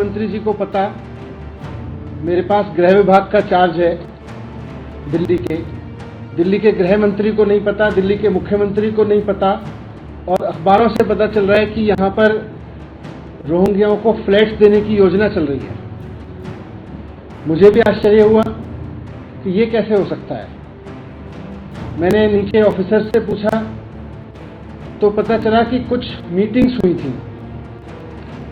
मंत्री जी को पता, मेरे पास गृह विभाग का चार्ज है दिल्ली के गृह मंत्री को नहीं पता, दिल्ली के मुख्यमंत्री को नहीं पता, और अखबारों से पता चल रहा है कि यहाँ पर रोहिंग्याओं को फ्लैट्स देने की योजना चल रही है। मुझे भी आश्चर्य हुआ कि ये कैसे हो सकता है। मैंने नीचे ऑफिसर से पूछा तो पता चला कि कुछ मीटिंग्स हुई थी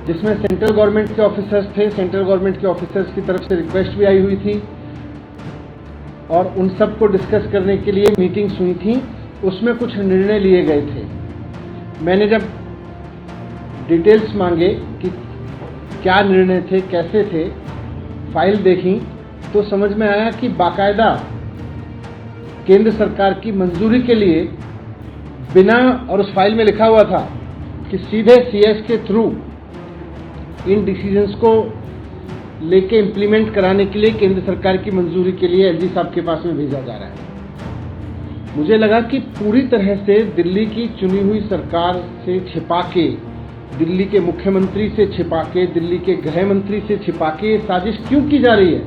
जिसमें सेंट्रल गवर्नमेंट के ऑफिसर्स थे, सेंट्रल गवर्नमेंट के ऑफिसर्स की तरफ से रिक्वेस्ट भी आई हुई थी और उन सब को डिस्कस करने के लिए मीटिंग्स हुई थी। उसमें कुछ निर्णय लिए गए थे। मैंने जब डिटेल्स मांगे कि क्या निर्णय थे, कैसे थे, फाइल देखी तो समझ में आया कि बाकायदा केंद्र सरकार की मंजूरी के लिए बिना, और उस फाइल में लिखा हुआ था कि सीधे सीएस के थ्रू इन डिसीजंस को लेके इम्प्लीमेंट कराने के लिए केंद्र सरकार की मंजूरी के लिए एलजी साहब के पास में भेजा जा रहा है। मुझे लगा कि पूरी तरह से दिल्ली की चुनी हुई सरकार से छिपा के, दिल्ली के मुख्यमंत्री से छिपा के, दिल्ली के गृह मंत्री से छिपा के ये साजिश क्यों की जा रही है।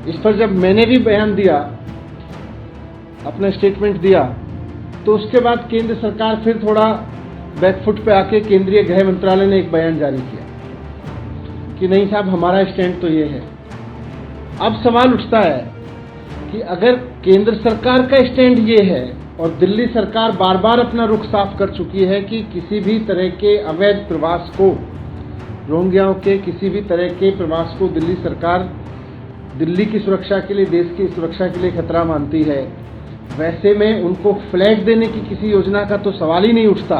इस पर जब मैंने भी बयान दिया, अपना स्टेटमेंट दिया, तो उसके बाद केंद्र सरकार फिर थोड़ा बैकफुट पे आके केंद्रीय गृह मंत्रालय ने एक बयान जारी किया कि नहीं साहब, हमारा स्टैंड तो ये है। अब सवाल उठता है कि अगर केंद्र सरकार का स्टैंड ये है और दिल्ली सरकार बार बार अपना रुख साफ कर चुकी है कि किसी भी तरह के अवैध प्रवास को, रोहिंग्याओं के किसी भी तरह के प्रवास को दिल्ली सरकार दिल्ली की सुरक्षा के लिए, देश की सुरक्षा के लिए खतरा मानती है, वैसे में उनको फ्लैट देने की किसी योजना का तो सवाल ही नहीं उठता।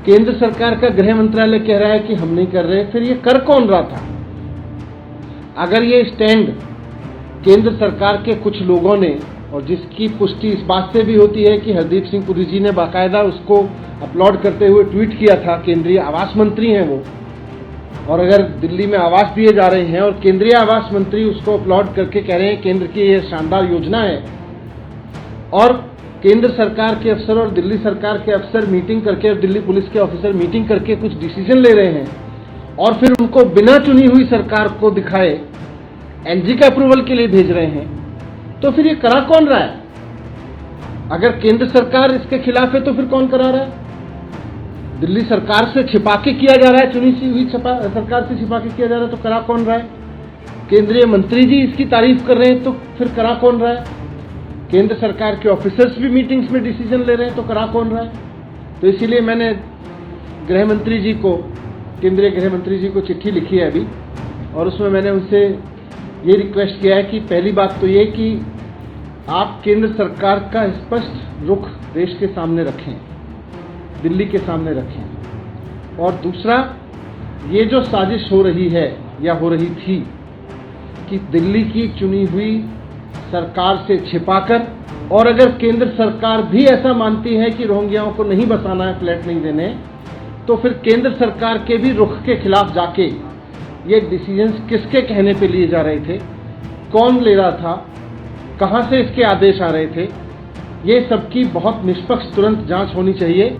केंद्र सरकार का गृह मंत्रालय कह रहा है कि हम नहीं कर रहे, फिर ये कर कौन रहा था? अगर ये स्टैंड केंद्र सरकार के कुछ लोगों ने, और जिसकी पुष्टि इस बात से भी होती है कि हरदीप सिंह पुरी जी ने बाकायदा उसको अपलोड करते हुए ट्वीट किया था, केंद्रीय आवास मंत्री हैं वो, और अगर दिल्ली में आवास दिए जा रहे हैं और केंद्रीय आवास मंत्री उसको अपलोड करके कह रहे हैं केंद्र की ये शानदार योजना है, और केंद्र सरकार के अफसर और दिल्ली सरकार के अफसर मीटिंग करके और दिल्ली पुलिस के ऑफिसर मीटिंग करके कुछ डिसीजन ले रहे हैं और फिर उनको बिना चुनी हुई सरकार को दिखाए एलजी के अप्रूवल के लिए भेज रहे हैं, तो फिर ये करा कौन रहा है? अगर केंद्र सरकार इसके खिलाफ है तो फिर कौन करा रहा है? दिल्ली सरकार से छिपा के किया जा रहा है, चुनी हुई सरकार से छिपा के किया जा रहा है, तो करा कौन रहा है? केंद्रीय मंत्री जी इसकी तारीफ कर रहे हैं, तो फिर करा कौन रहा है? केंद्र सरकार के ऑफिसर्स भी मीटिंग्स में डिसीजन ले रहे हैं, तो करा कौन रहा है? तो इसीलिए मैंने गृह मंत्री जी को, केंद्रीय गृह मंत्री जी को चिट्ठी लिखी है अभी, और उसमें मैंने उनसे ये रिक्वेस्ट किया है कि पहली बात तो ये कि आप केंद्र सरकार का स्पष्ट रुख देश के सामने रखें, दिल्ली के सामने रखें, और दूसरा, ये जो साजिश हो रही है या हो रही थी कि दिल्ली की चुनी हुई सरकार से छिपाकर, और अगर केंद्र सरकार भी ऐसा मानती है कि रोहिंग्याओं को नहीं बसाना है, फ्लैट नहीं देने, तो फिर केंद्र सरकार के भी रुख के खिलाफ जाके ये डिसीजंस किसके कहने पे लिए जा रहे थे, कौन ले रहा था, कहां से इसके आदेश आ रहे थे, ये सबकी बहुत निष्पक्ष तुरंत जांच होनी चाहिए।